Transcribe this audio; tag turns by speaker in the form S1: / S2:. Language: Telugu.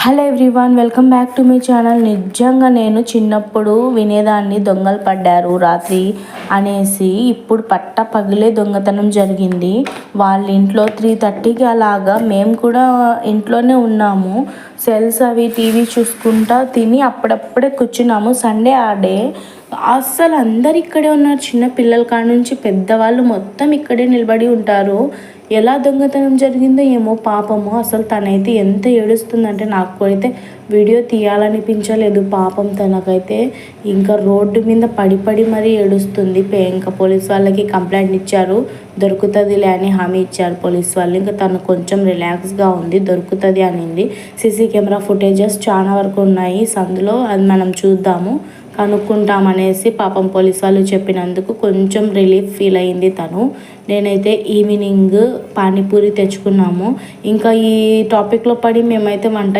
S1: Hello everyone, welcome back to my channel. నిజంగా నేను చిన్నప్పుడు వినేదాన్ని దొంగలు పడ్డారు రాత్రి అనేసి. ఇప్పుడు పట్ట పగిలే దొంగతనం జరిగింది వాళ్ళ ఇంట్లో. 3:30కి అలాగా మేము కూడా ఇంట్లోనే ఉన్నాము. సెల్స్ అవి టీవీ చూసుకుంటా తిని అప్పుడప్పుడే కూర్చున్నాము. సండే ఆ డే అస్సలు అందరు ఇక్కడే ఉన్నారు. చిన్న పిల్లల కాడ నుంచి పెద్దవాళ్ళు మొత్తం ఇక్కడే నిలబడి ఉంటారు. ఎలా దొంగతనం జరిగిందో ఏమో పాపము. అసలు తనైతే ఎంత ఏడుస్తుందంటే నాకు అయితే వీడియో తీయాలనిపించలేదు పాపం తనకైతే. ఇంకా రోడ్డు మీద పడి పడి మరీ ఏడుస్తుంది. ఇంకా పోలీస్ వాళ్ళకి కంప్లైంట్ ఇచ్చారు, దొరుకుతుందిలే అని హామీ ఇచ్చారు పోలీస్ వాళ్ళు. ఇంకా తను కొంచెం రిలాక్స్గా ఉంది, దొరుకుతుంది అనింది. సీసీ కెమెరా ఫుటేజెస్ చాలా వరకు ఉన్నాయి సందులో, అది మనం చూద్దాము, కనుక్కుంటామనేసి పాపం పోలీస్ వాళ్ళు చెప్పినందుకు కొంచెం రిలీఫ్ ఫీల్ అయింది తను. నేనైతే ఈవినింగ్ పానీపూరి తెచ్చుకున్నాము. ఇంకా ఈ టాపిక్లో పడి మేమైతే వంట